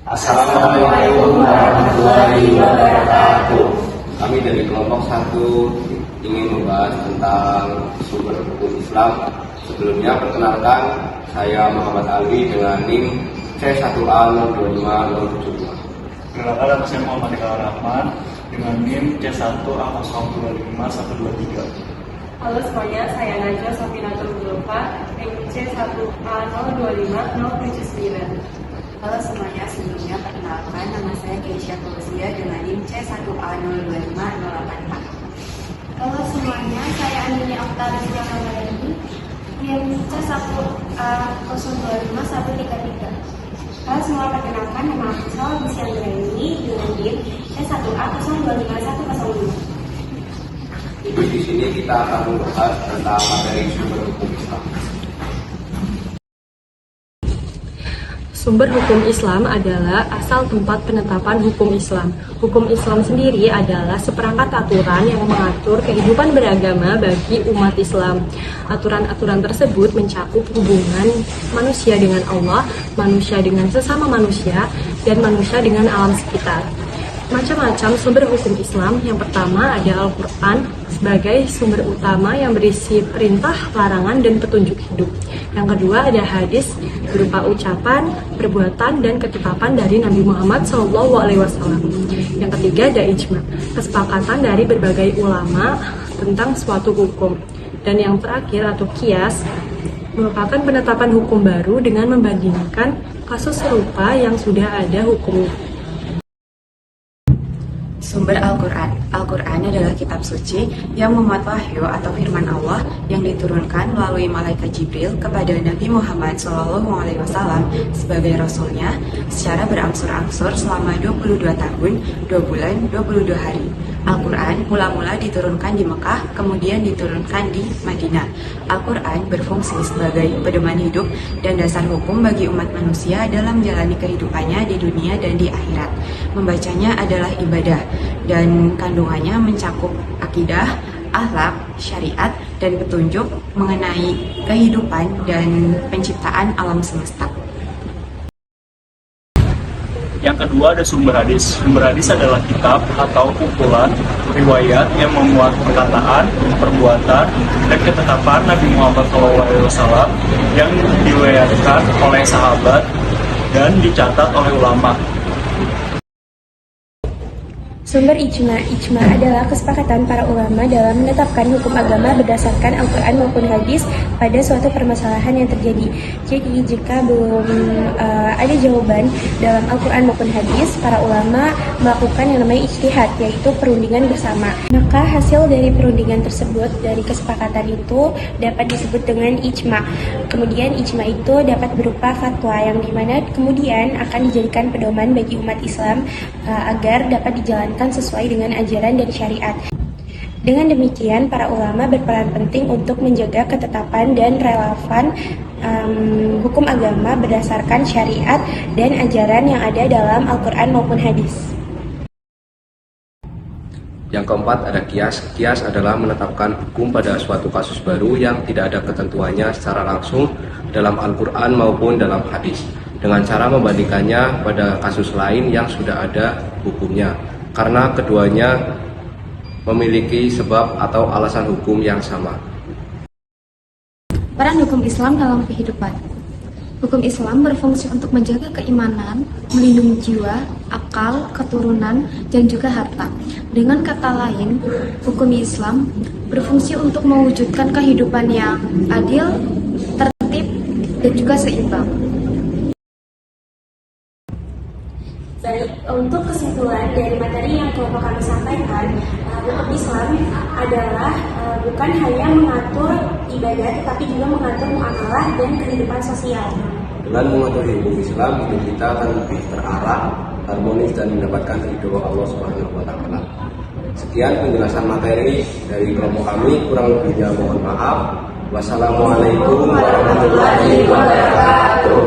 Assalamualaikum warahmatullahi wabarakatuh. Kami dari kelompok 1 ingin membahas tentang sumber hukum Islam. Sebelumnya perkenalkan, saya Muhammad Alwi dengan NIM C1A025072. Perkenalkan, nama saya Muhammad Iqbal Rahman dengan NIM C1A0251123. Halo semuanya, saya Najwa Safinatul Mulofa, NIM C1A02509. Halo semuanya, sebelumnya perkenalkan nama saya Keisha Fauzia dengan NIM C1A02508. Halo semuanya, saya Andini Oktarizia Kamarani, NIM C1A0251133. Halo semua, perkenalkan nama aku Salwa Busiandraini dengan NIM C1A0251105. Di sini kita akan membahas tentang materi sumber hukum Islam. Sumber hukum Islam adalah asal tempat penetapan hukum Islam. Hukum Islam sendiri adalah seperangkat aturan yang mengatur kehidupan beragama bagi umat Islam. Aturan-aturan tersebut mencakup hubungan manusia dengan Allah, manusia dengan sesama manusia, dan manusia dengan alam sekitar. Macam-macam sumber hukum Islam. Yang pertama ada Al-Quran sebagai sumber utama yang berisi perintah, larangan, dan petunjuk hidup. Yang kedua ada hadis berupa ucapan, perbuatan, dan ketetapan dari Nabi Muhammad SAW. Yang ketiga ada ijma, kesepakatan dari berbagai ulama tentang suatu hukum. Dan yang terakhir atau qiyas merupakan penetapan hukum baru dengan membandingkan kasus serupa yang sudah ada hukumnya. Sumber Al-Quran. Al-Quran adalah kitab suci yang memuat wahyu atau firman Allah yang diturunkan melalui malaikat Jibril kepada Nabi Muhammad SAW sebagai rasulnya secara berangsur-angsur selama 22 tahun, 2 bulan, 22 hari. Al-Quran mula-mula diturunkan di Mekah, kemudian diturunkan di Madinah. Al-Quran berfungsi sebagai pedoman hidup dan dasar hukum bagi umat manusia dalam menjalani kehidupannya di dunia dan di akhirat. Membacanya adalah ibadah dan kandungannya mencakup akidah, akhlak, syariat, dan petunjuk mengenai kehidupan dan penciptaan alam semesta. Yang kedua ada sumber hadis. Sumber hadis adalah kitab atau kumpulan riwayat yang memuat perkataan, perbuatan, dan ketetapan Nabi Muhammad SAW yang diriwayatkan oleh sahabat dan dicatat oleh ulama. Sumber ijma. Ijma adalah kesepakatan para ulama dalam menetapkan hukum agama berdasarkan Al-Quran maupun hadis pada suatu permasalahan yang terjadi. Jadi jika belum ada jawaban dalam Al-Quran maupun hadis, para ulama melakukan yang namanya ijtihad, yaitu perundingan bersama. Maka hasil dari perundingan tersebut, dari kesepakatan itu dapat disebut dengan ijma. Kemudian ijma itu dapat berupa fatwa yang dimana kemudian akan dijadikan pedoman bagi umat Islam agar dapat dijalankan sesuai dengan ajaran dan syariat. Dengan demikian, para ulama berperan penting untuk menjaga ketetapan dan relevan hukum agama berdasarkan syariat dan ajaran yang ada dalam Al-Quran maupun hadis. Yang keempat ada qiyas. Qiyas adalah menetapkan hukum pada suatu kasus baru yang tidak ada ketentuannya secara langsung dalam Al-Quran maupun dalam hadis, dengan cara membandingkannya pada kasus lain yang sudah ada hukumnya, karena keduanya memiliki sebab atau alasan hukum yang sama. Peran hukum Islam dalam kehidupan. Hukum Islam berfungsi untuk menjaga keimanan, melindungi jiwa, akal, keturunan, dan juga harta. Dengan kata lain, hukum Islam berfungsi untuk mewujudkan kehidupan yang adil, tertib, dan juga seimbang. Baik, untuk kesimpulan dari materi yang kelompok kami sampaikan, hukum Islam adalah bukan hanya mengatur ibadah, tetapi juga mengatur muamalah dan kehidupan sosial. Dengan mengatur hukum Islam, hidup kita akan lebih terarah, harmonis, dan mendapatkan ridho Allah Subhanahu wa Ta'ala. Sekian penjelasan materi dari kelompok kami, kurang lebihnya mohon maaf. Wassalamualaikum warahmatullahi wabarakatuh.